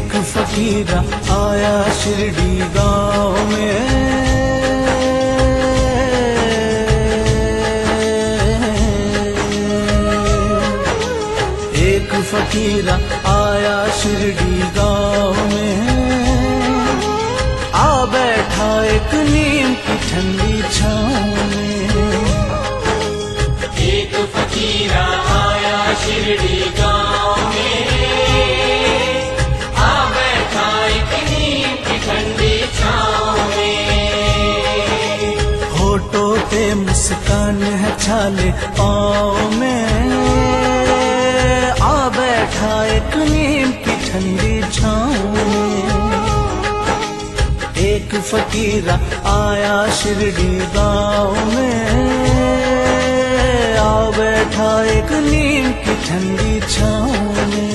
एक फकीर आया शिरडी गांव में, एक फकीर आया शिरडी गांव में, आ बैठा एक नीम की ठंडी छांव में। एक फकीर आया शिरडी गांव में, आ बैठा एक नीम की ठंडी छांव में। होठों पे मुस्कान है छाले पाँव में, आ बैठा एक नीम की ठंडी छांव में। एक फकीर आया शिरडी गांव में, आ बैठा एक नीम की ठंडी छांव में।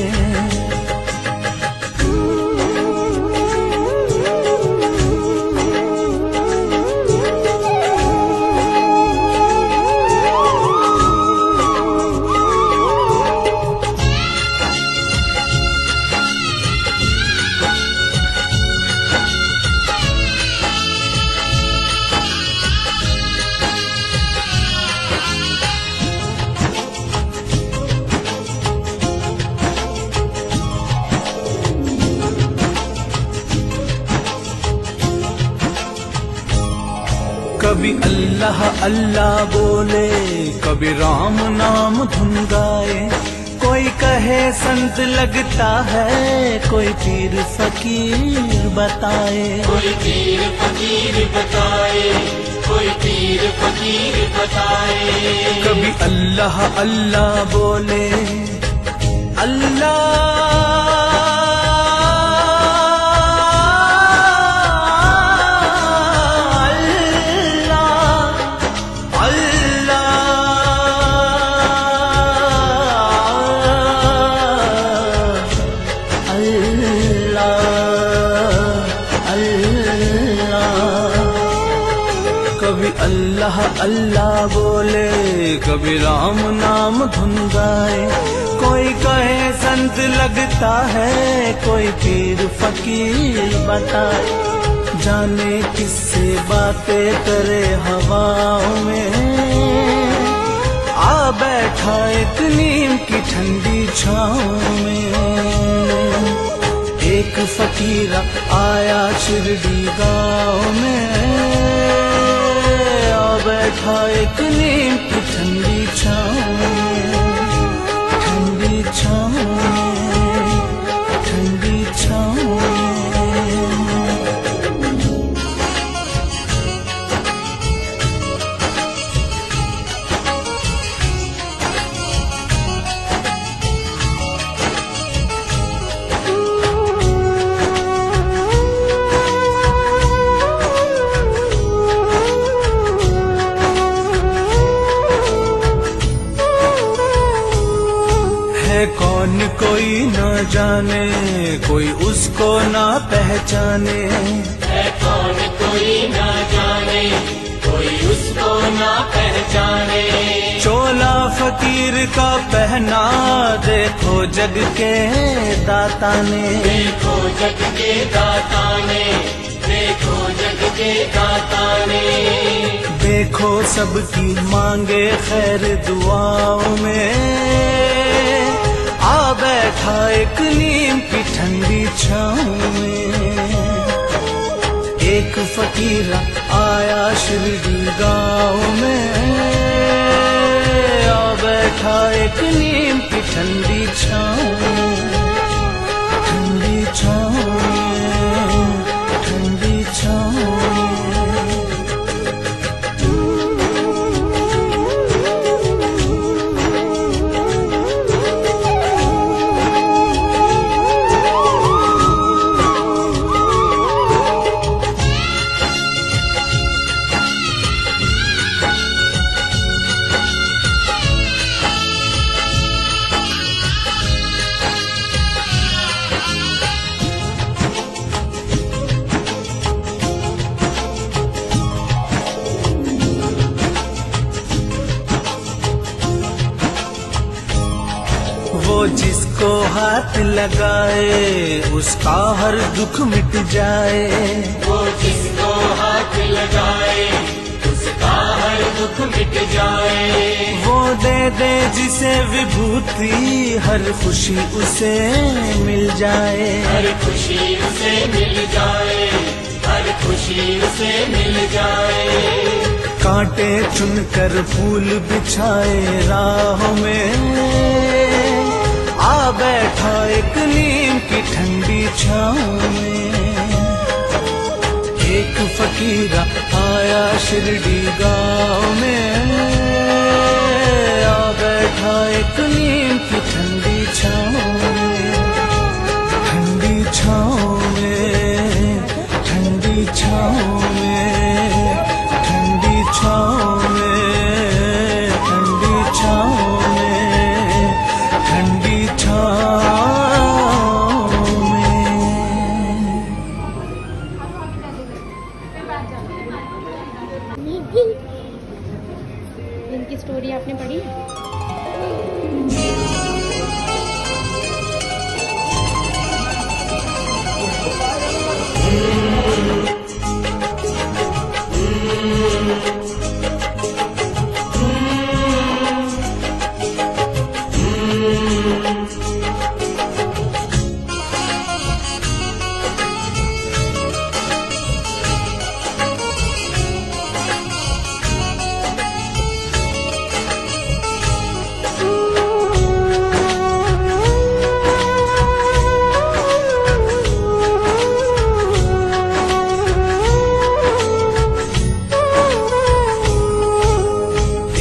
कभी अल्लाह अल्लाह बोले, कभी राम नाम धुन गाए। कोई कहे संत लगता है, कोई पीर फकीर बताए। कोई पीर फकीर बताए, कोई पीर फकीर बताए। कभी अल्लाह अल्लाह बोले, अल्लाह अल्लाह अल्लाह बोले, कभी राम नाम धुन गाए। कोई कहे संत लगता है, कोई पीर फकीर बताए। जाने किससे बातें करे हवाओं में, आ बैठा एक नीम की ठंडी छाँव में। एक फकीर आया शिरडी गांव में, बैठा एक नीम की ठंडी छाँव में, ठंडी छाँव में, ठंडी छाँव में। कौन कोई न जाने, कोई उसको ना पहचाने। है कौन कोई न जाने, कोई उसको ना पहचाने। चोला फकीर का पहना, देखो जग के दाता ने। देखो जग के दाता ने, देखो जग के दाता ने। देखो सबकी मांगे खैर दुआओं में, आ बैठा एक नीम की ठंडी छाँव में। एक फकीर आया शिरडी गांव में, आ बैठा एक नीम की ठंडी छाँव में, ठंडी छाँव में, ठंडी छाँव में। हाथ लगाए उसका हर दुख मिट जाए। वो जिसको हाथ लगाए उसका हर दुख मिट जाए। वो दे दे जिसे विभूति हर खुशी उसे मिल जाए। हर खुशी उसे मिल जाए, हर खुशी उसे मिल जाए। कांटे चुनकर फूल बिछाए राह में, आ बैठा एक नीम की ठंडी छाँव में। एक फकीर आया शिरडी गाँव में, आ बैठा एक नीम की ठंडी छाँव में। ठंडी छाँव में, ठंडी छाँव में, ठंडी छाँव में, ठंडी छाँव में, ठंडी छाँव में। इनकी स्टोरी आपने पढ़ी?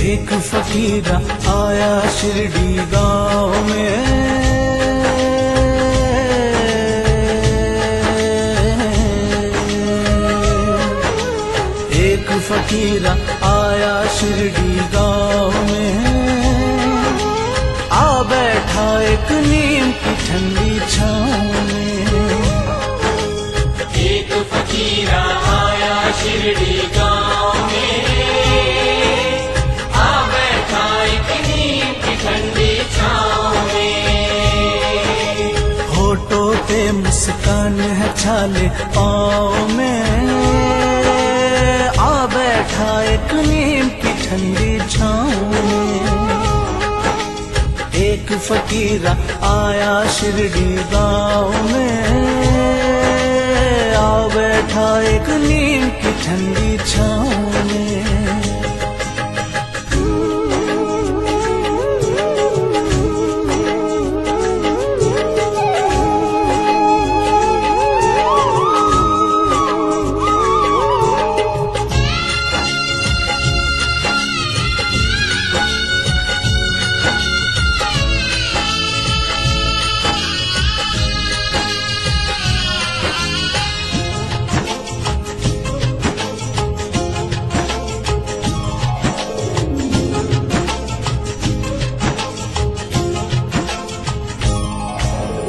एक फकीर आया शिरडी गाँव में, एक फकीर आया शिरडी गाँव में, आ बैठा एक नीम की ठंडी छाँव में। एक फकीर आया शिरडी गाँव में, आ बैठा एक नीम की ठंडी छाँव में। होठों पे मुस्कान है छाले पाँव में, आ बैठा एक नीम की ठंडी छाँव में। एक फकीर आया शिरडी गाँव में, आ बैठा एक नीम की ठंडी छाँव में।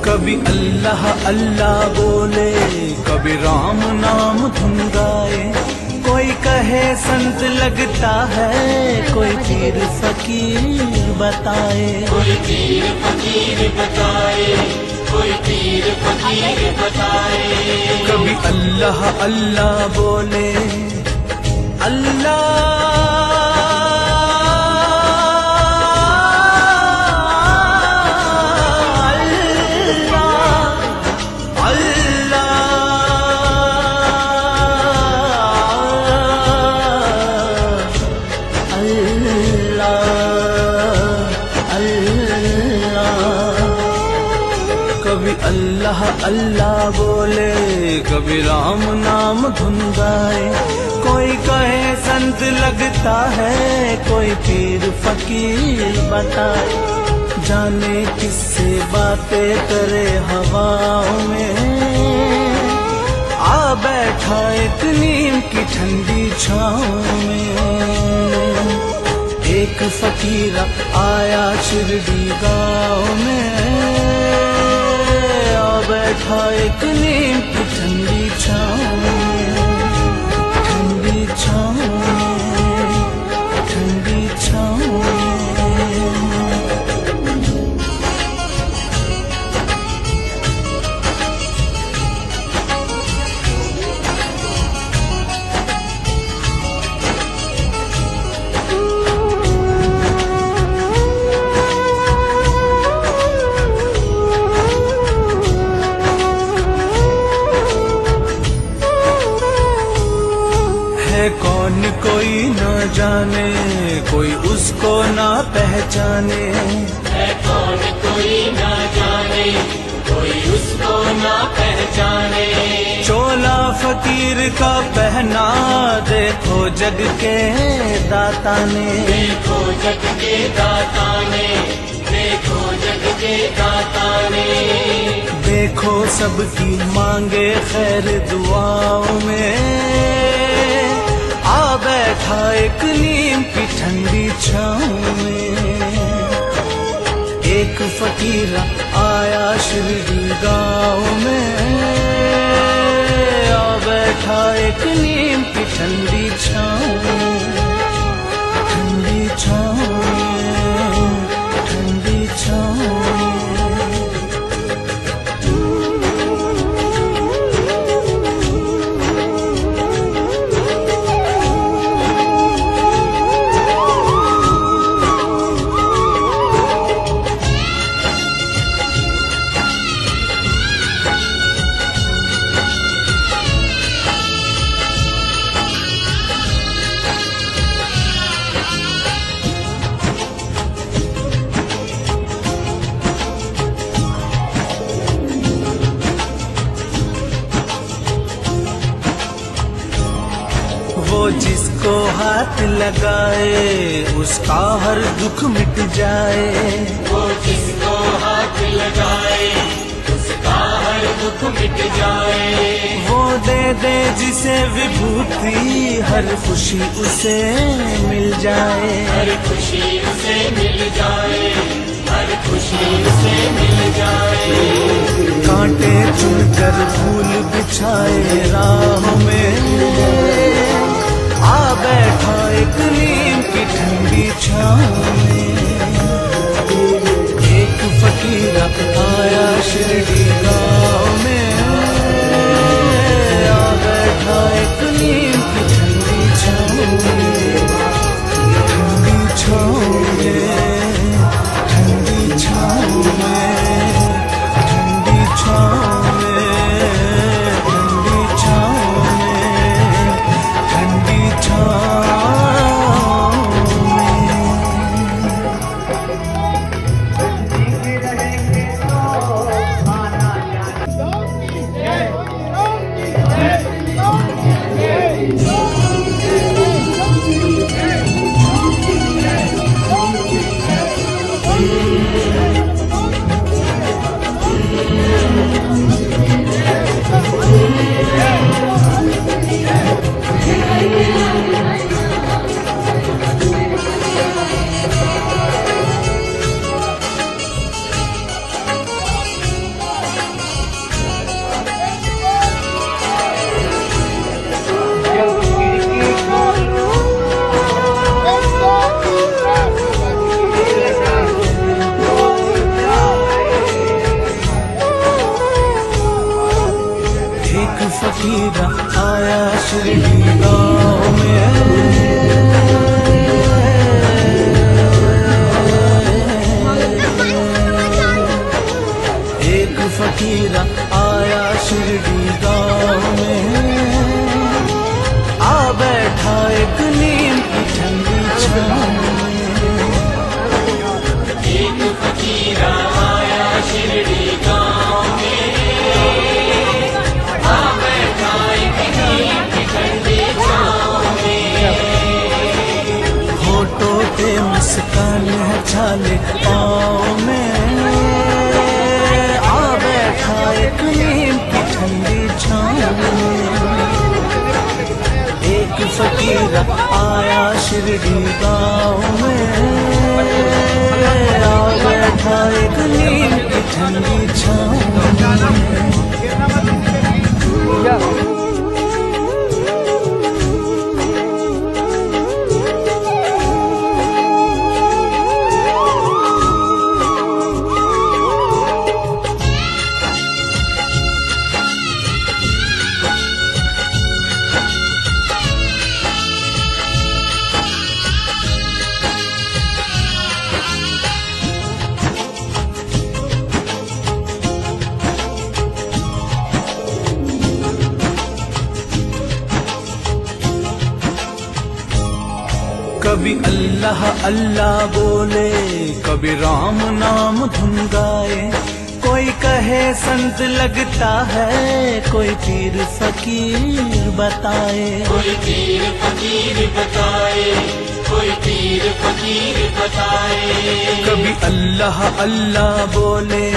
कभी अल्लाह अल्लाह बोले, कभी राम नाम धुन गाए। कोई कहे संत लगता है, कोई पीर फकीर बताए। कोई पीर फकीर बताए, कोई पीर फकीर बताए। कभी अल्लाह अल्लाह बोले, अल्लाह कभी अल्लाह अल्लाह बोले, कभी राम नाम धुन गाए। कोई कहे संत लगता है, कोई पीर फकीर बताए। जाने किससे बातें करे हवाओं में, आ बैठा एक नीम की ठंडी छाँव में। एक फकीर आया शिरडी गाँव में, बैठा एक नीम की ठंडी छाँव में। ठंडी छाँव में, ठंडी छाँव में। जाने, कोई उसको ना पहचाने। है कौन कोई ना जाने, कोई उसको ना पहचाने। चोला फकीर का पहना देखो जग के दाता ने। देखो जग के दाता ने, देखो जग के दाता ने। देखो सबकी मांगे खैर दुआओं में, आ बैठा एक नीम की ठंडी छाँव में। एक फकीर आया शिरडी गाँव में, आ बैठा एक नीम की ठंडी छाँव में। ठंडी छाँव में, ठंडी छाँव में। वो जिसको हाथ लगाए उसका हर दुख मिट जाए। वो जिसको हाथ लगाए उसका हर दुख मिट जाए। वो दे दे जिसे विभूति हर खुशी उसे मिल जाए। हर खुशी उसे मिल जाए, हर खुशी उसे मिल जाए। कांटे चुनकर फूल बिछाए राह में, आ बैठा एक नीम की ठंडी छाँव में। एक फकीर आया शिरडी गाँव में, आ बैठा एक नीम की ठंडी छाँव में। ठंडी छाँव में, ठंडी छाँव में, ठंडी छाँव में, ठंडी छाँव में, ठंडी छाँव में। फकीर आया शिरडी गाँव में, एक फकीर आया शिरडी गाँव में, आ बैठा एक नीम की ठंडी छाँव में। एक फकीर आया शिरडी गाँव में, मुस्कान है छाले पाँव में, आ बैठा एक नीम की ठंडी छाँव में। एक फकीर आया शिरडी गाँव में, आ बैठा एक नीम की ठंडी छाँव में। कभी अल्लाह अल्लाह बोले, कभी राम नाम धुन गाए। कोई कहे संत लगता है, कोई पीर फकीर बताए। कोई पीर फकीर बताए, कोई पीर फकीर बताए। कभी अल्लाह अल्लाह बोले,